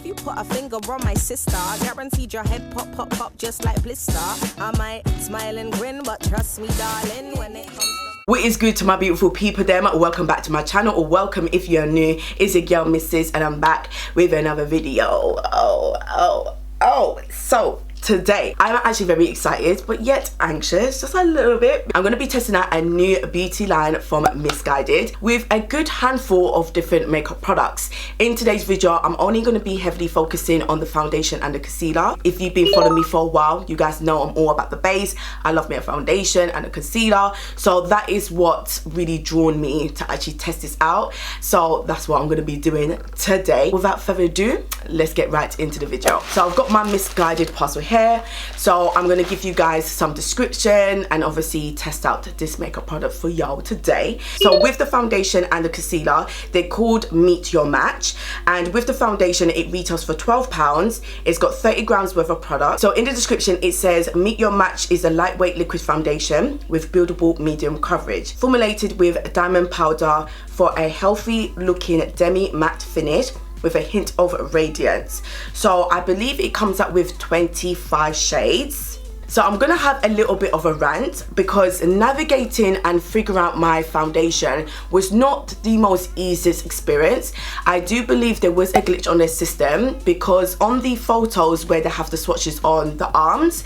you put a finger on my sister, guaranteed your head pop, pop, pop just like blister. I might smile and grin, but trust me, darling, when it comes to... What is good to my beautiful people them? Welcome back to my channel, or welcome if you're new. It's your girl Mrs. and I'm back with another video. So today I'm actually very excited but yet anxious, just a little bit. I'm going to be testing out a new beauty line from Missguided with a good handful of different makeup products. In today's video I'm only going to be heavily focusing on the foundation and the concealer. If you've been following me for a while, you guys know I'm all about the base. I love me a foundation and a concealer, so that is what really drawn me to actually test this out. So that's what I'm going to be doing today. Without further ado, let's get right into the video. So I've got my Missguided parcel here, so I'm going to give you guys some description and obviously test out this makeup product for y'all today. So with the foundation and the concealer, they're called Meet Your Match, and with the foundation it retails for £12. It's got 30 grams worth of product. So in the description it says Meet Your Match is a lightweight liquid foundation with buildable medium coverage, formulated with diamond powder for a healthy looking demi matte finish with a hint of radiance. So I believe it comes up with 25 shades. So I'm gonna have a little bit of a rant because navigating and figuring out my foundation was not the most easiest experience. I do believe there was a glitch on their system because on the photos where they have the swatches on the arms,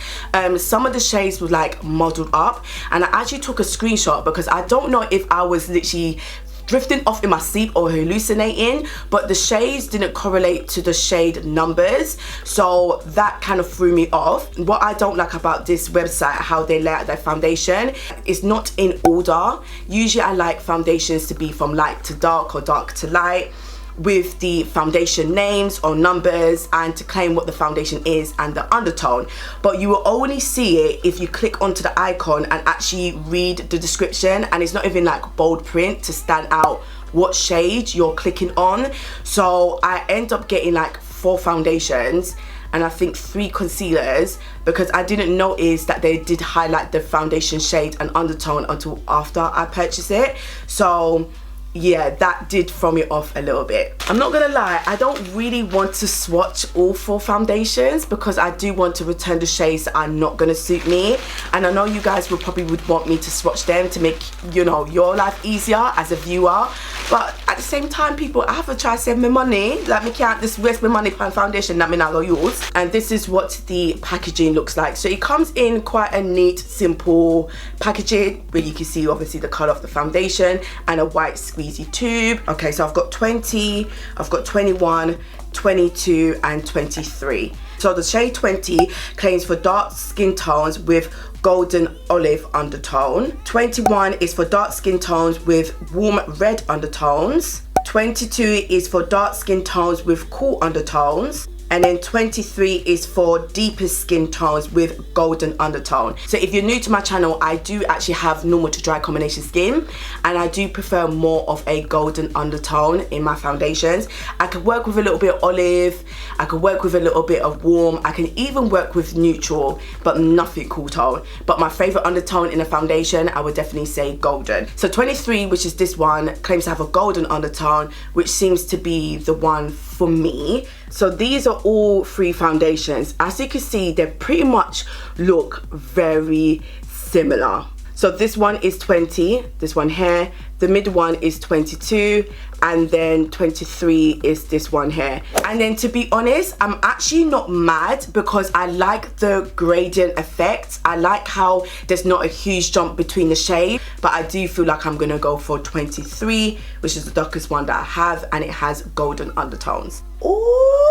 some of the shades were like modeled up, and I actually took a screenshot because I don't know if I was literally drifting off in my sleep or hallucinating, but the shades didn't correlate to the shade numbers, so that kind of threw me off. What I don't like about this website, how they lay out their foundation, is not in order. Usually I like foundations to be from light to dark or dark to light, with the foundation names or numbers and to claim what the foundation is and the undertone. But you will only see it if you click onto the icon and actually read the description, and it's not even like bold print to stand out what shade you're clicking on. So I end up getting like 4 foundations and I think 3 concealers because I didn't notice that they did highlight the foundation shade and undertone until after I purchased it. So yeah, that did throw me off a little bit. I'm not gonna lie, I don't really want to swatch all 4 foundations because I do want to return the shades that are not gonna suit me, and I know you guys would probably want me to swatch them to make, you know, your life easier as a viewer, but at the same time, people, I have to try to save my money. Like, me can't just waste my money on foundation that me not go use. And this is what the packaging looks like. So it comes in quite a neat, simple packaging where you can see obviously the color of the foundation and a white squeezy tube. Okay, so I've got 20, I've got 21, 22 and 23. So the shade 20 claims for dark skin tones with golden olive undertone. 21 is for dark skin tones with warm red undertones. 22 is for dark skin tones with cool undertones. And then 23 is for deeper skin tones with golden undertone. So if you're new to my channel, I do actually have normal to dry combination skin, and I do prefer more of a golden undertone in my foundations. I could work with a little bit of olive, I could work with a little bit of warm, I can even work with neutral, but nothing cool tone. But my favorite undertone in a foundation, I would definitely say golden. So 23, which is this one, claims to have a golden undertone, which seems to be the one for me. So these are all 3 foundations. As you can see, they pretty much look very similar. So this one is 20, this one here, the mid one is 22, and then 23 is this one here. And then to be honest, I'm actually not mad because I like the gradient effect. I like how there's not a huge jump between the shade, but I do feel like I'm gonna go for 23, which is the darkest one that I have, and it has golden undertones. Ooh,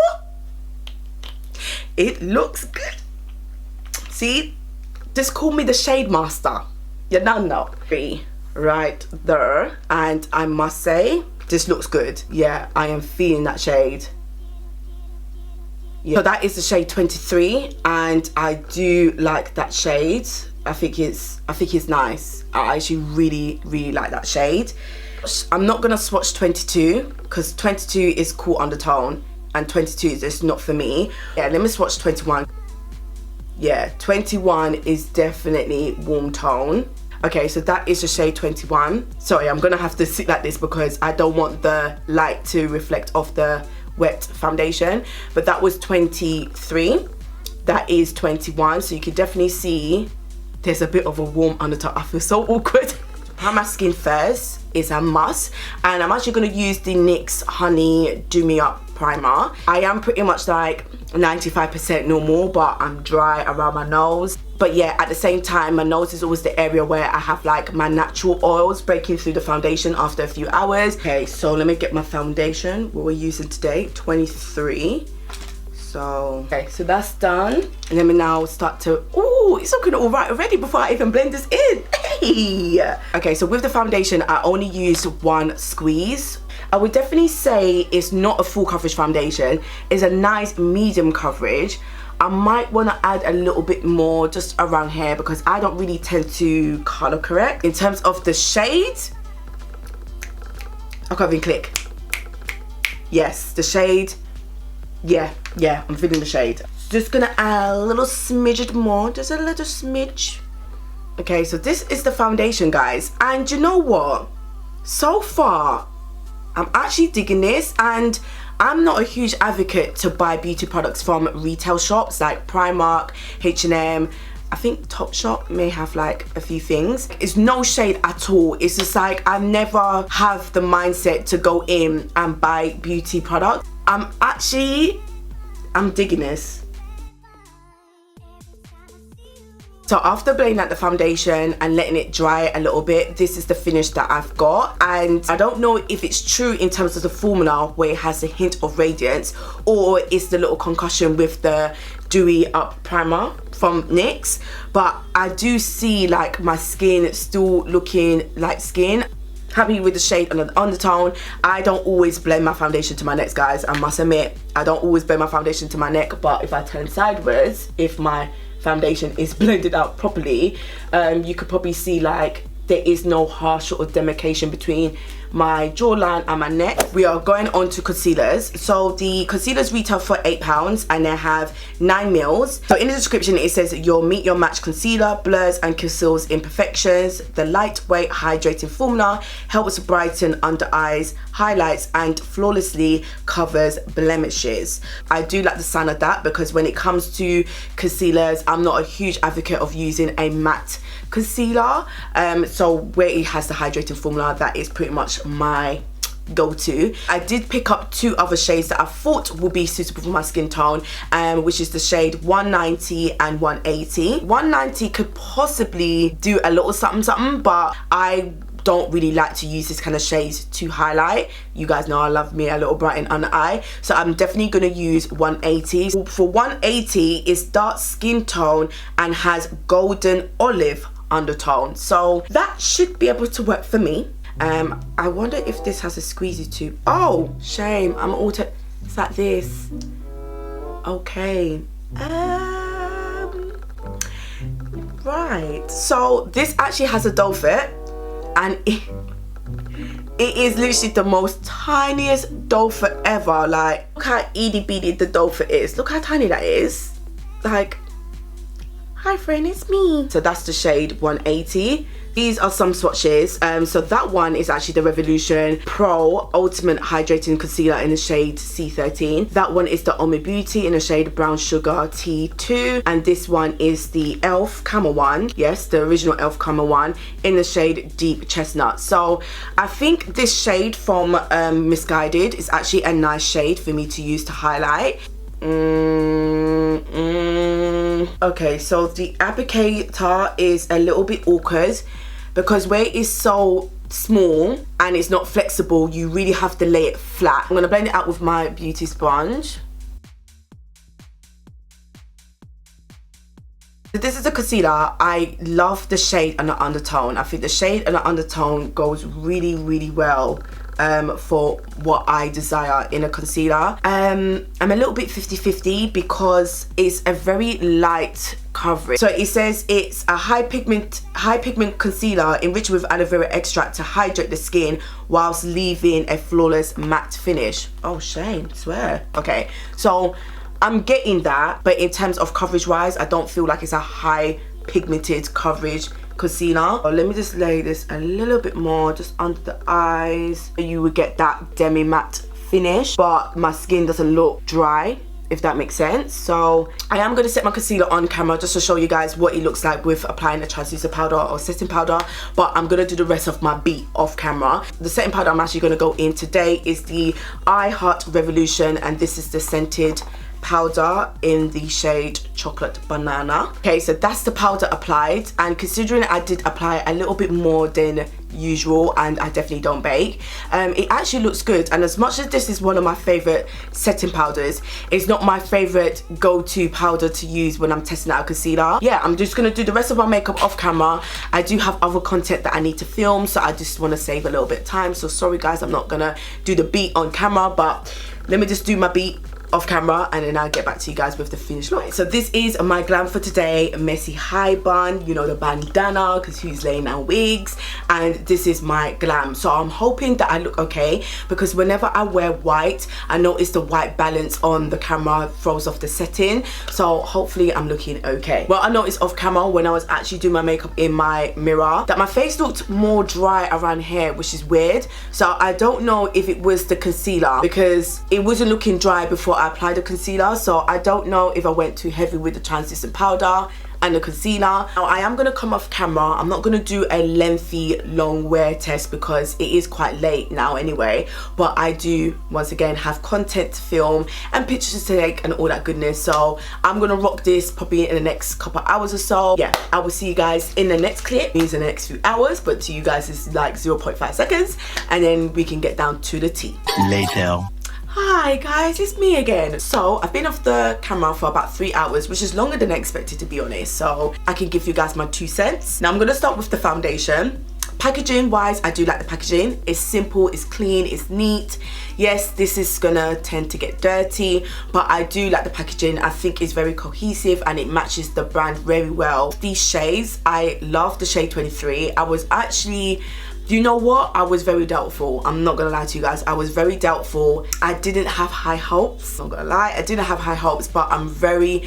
it looks good. See, just call me the shade master. You don't know. Right there, and I must say this looks good. Yeah, I am feeling that shade. Yeah. So that is the shade 23, and I do like that shade. I think it's nice. I actually really like that shade. I'm not gonna swatch 22 because 22 is cool undertone and 22 is just not for me. Yeah, let me swatch 21. Yeah, 21 is definitely warm tone. Okay, so that is the shade 21. Sorry, I'm gonna have to sit like this because I don't want the light to reflect off the wet foundation, but that was 23. That is 21, so you can definitely see there's a bit of a warm undertone. I feel so awkward. Prime my skin first is a must, and I'm actually going to use the NYX Honey Do Me Up primer. I am pretty much like 95% normal, but I'm dry around my nose. But yeah, at the same time, my nose is always the area where I have like my natural oils breaking through the foundation after a few hours. Okay, so let me get my foundation, what we're using today, 23. So, okay, so that's done. And let me now start to, ooh, it's looking all right already before I even blend this in. Hey! Okay, so with the foundation, I only used one squeeze. I would definitely say it's not a full coverage foundation. It's a nice medium coverage. I might want to add a little bit more just around here because I don't really tend to color correct. In terms of the shade, I can't even click. Yes, the shade. Yeah, I'm feeling the shade. Just gonna add a little smidge more, just a little smidge. Okay, so this is the foundation, guys. And you know what? So far, I'm actually digging this, and I'm not a huge advocate to buy beauty products from retail shops like Primark, H&M. I think Topshop may have like a few things. It's no shade at all. It's just like I never have the mindset to go in and buy beauty products. I'm digging this. So after blending out the foundation and letting it dry a little bit, this is the finish that I've got. And I don't know if it's true in terms of the formula where it has a hint of radiance, or it's the little concussion with the Dewy Up primer from NYX. But I do see like my skin still looking light skin. Happy with the shade and the undertone. I don't always blend my foundation to my neck, guys. I must admit, I don't always blend my foundation to my neck, but if I turn sideways, if my foundation is blended out properly, you could probably see like there is no harsh sort of demarcation between my jawline and my neck. We are going on to concealers. So the concealers retail for £8 and they have 9 mils. So in the description it says your Meet Your Match concealer blurs and conceals imperfections. The lightweight hydrating formula helps brighten under eyes, highlights and flawlessly covers blemishes. I do like the sound of that because when it comes to concealers, I'm not a huge advocate of using a matte concealer. So where it has the hydrating formula, that is pretty much my go-to. I did pick up 2 other shades that I thought would be suitable for my skin tone, which is the shade 190 and 180. 190 could possibly do a little something, but I don't really like to use this kind of shades to highlight. You guys know I love me a little brighten under eye, so I'm definitely going to use 180. For 180, it's dark skin tone and has golden olive undertone, so that should be able to work for me. I wonder if this has a squeezy tube. Oh, shame. It's like this. Okay. Right. So this actually has a doe foot, and it is literally the most tiniest doe foot ever. Like, look how itty bitty the doe foot is. Look how tiny that is. Like, hi friend, it's me. So that's the shade 180. These are some swatches. So that one is actually the Revolution Pro Ultimate Hydrating Concealer in the shade C13. That one is the Omni Beauty in the shade Brown Sugar T2. And this one is the e.l.f. Camel one. Yes, the original e.l.f. Camel one in the shade Deep Chestnut. So I think this shade from Missguided is actually a nice shade for me to use to highlight. Okay, so the applicator is a little bit awkward because where it is so small and it's not flexible, you really have to lay it flat. I'm going to blend it out with my beauty sponge. This is a concealer. I love the shade and the undertone. I think the shade and the undertone goes really, really well for what I desire in a concealer. I'm a little bit 50-50 because it's a very light coverage. So it says it's a high pigment concealer enriched with aloe vera extract to hydrate the skin whilst leaving a flawless matte finish. Oh shame, swear. Okay, so I'm getting that, but in terms of coverage wise, I don't feel like it's a high pigmented coverage concealer. So let me just lay this a little bit more just under the eyes. You would get that demi matte finish, but my skin doesn't look dry, if that makes sense. So I am going to set my concealer on camera just to show you guys what it looks like with applying a translucent powder or setting powder, but I'm going to do the rest of my beat off camera. The setting powder I'm actually going to go in today is the I Heart Revolution, and this is the scented powder in the shade Chocolate Banana. Okay, so that's the powder applied, and considering I did apply a little bit more than usual, and I definitely don't bake, it actually looks good. And as much as this is one of my favorite setting powders, it's not my favorite go-to powder to use when I'm testing out a concealer. Yeah, I'm just gonna do the rest of my makeup off camera. I do have other content that I need to film, so I just want to save a little bit of time. So sorry guys, I'm not gonna do the beat on camera, but let me just do my beat off camera and then I'll get back to you guys with the finished look. So this is my glam for today, a messy high bun, you know, the bandana, because who's laying down wigs, and this is my glam. So I'm hoping that I look okay, because whenever I wear white, I notice the white balance on the camera throws off the setting. So hopefully I'm looking okay. Well, I noticed off camera when I was actually doing my makeup in my mirror that my face looked more dry around here, which is weird. So I don't know if it was the concealer, because it wasn't looking dry before I applied the concealer. So I don't know if I went too heavy with the translucent powder and the concealer. Now I am going to come off camera. I'm not going to do a lengthy long wear test because it is quite late now anyway, but I do once again have content to film and pictures to take and all that goodness. So I'm going to rock this probably in the next couple hours or so. Yeah, I will see you guys in the next clip. It means in the next few hours, but to you guys it's like 0.5 seconds, and then we can get down to the tea. Later. Hi guys, it's me again. So I've been off the camera for about 3 hours, which is longer than I expected, to be honest, so I can give you guys my 2 cents. Now I'm gonna start with the foundation. Packaging wise, I do like the packaging. It's simple, it's clean, it's neat. Yes, this is gonna tend to get dirty, but I do like the packaging. I think it's very cohesive and it matches the brand very well. These shades, I love the shade 23. I was actually, you know what, I was very doubtful. I'm not gonna lie to you guys, I was very doubtful. I didn't have high hopes, I'm not gonna lie, I didn't have high hopes, but I'm very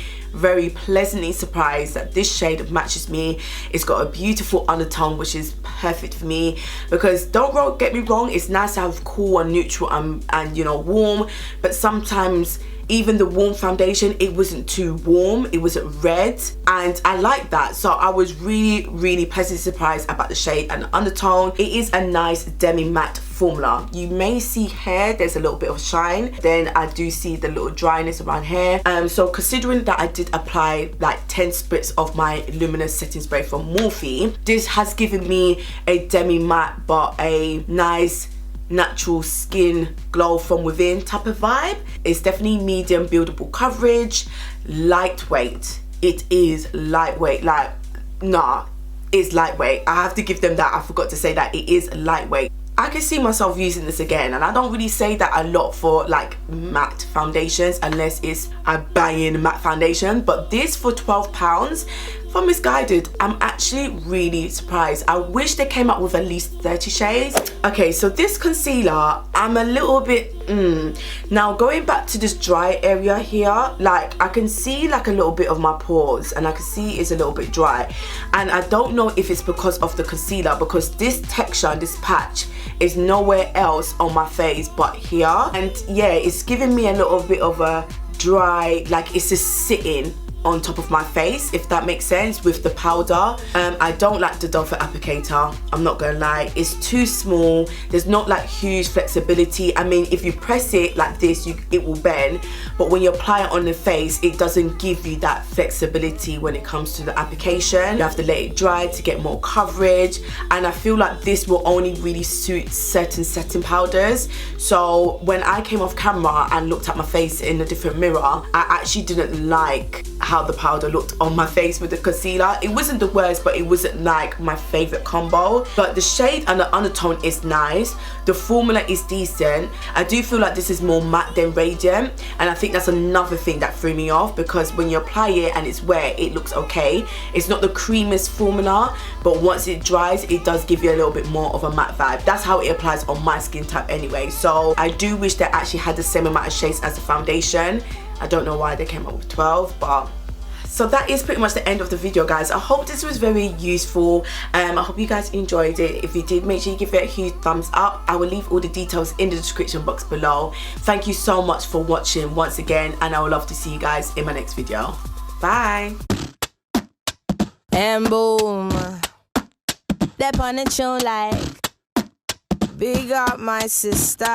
pleasantly surprised that this shade matches me. It's got a beautiful undertone, which is perfect for me, because don't get me wrong, it's nice to have cool and neutral and you know, warm, but sometimes even the warm foundation, it wasn't too warm, it wasn't red, and I like that. So I was really pleasantly surprised about the shade and the undertone. It is a nice demi matte formula. You may see here there's a little bit of shine, then I do see the little dryness around here. So considering that I did apply like 10 spritz of my luminous setting spray from Morphe, this has given me a demi matte but a nice natural skin glow from within type of vibe. It's definitely medium buildable coverage, lightweight. It is lightweight, like, nah, it's lightweight. I have to give them that. I forgot to say that it is lightweight. I can see myself using this again, and I don't really say that a lot for like matte foundations unless it's a banging matte foundation, but this for £12 from Missguided, I'm actually really surprised. I wish they came up with at least 30 shades. Okay, so this concealer, I'm a little bit now going back to this dry area here, like I can see like a little bit of my pores, and I can see it's a little bit dry, and I don't know if it's because of the concealer, because this texture, this patch is nowhere else on my face but here, and yeah, it's giving me a little bit of a dry, like it's just sitting on top of my face, if that makes sense, with the powder. I don't like the Doe Foot applicator, I'm not gonna lie. It's too small, there's not like huge flexibility. I mean, if you press it like this, it will bend, but when you apply it on the face, it doesn't give you that flexibility when it comes to the application. You have to let it dry to get more coverage, and I feel like this will only really suit certain setting powders. So when I came off camera and looked at my face in a different mirror, I actually didn't like how the powder looked on my face with the concealer. It wasn't the worst, but it wasn't like my favorite combo. But the shade and the undertone is nice, the formula is decent. I do feel like this is more matte than radiant, and I think that's another thing that threw me off, because when you apply it and it's wet, it looks okay. It's not the creamiest formula, but once it dries, it does give you a little bit more of a matte vibe. That's how it applies on my skin type anyway. So I do wish they actually had the same amount of shades as the foundation. I don't know why they came up with 12, but So that is pretty much the end of the video, guys. I hope this was very useful. I hope you guys enjoyed it. If you did, make sure you give it a huge thumbs up. I will leave all the details in the description box below. Thank you so much for watching once again, and I would love to see you guys in my next video. Bye. And boom, that on the tune like big up my sisters.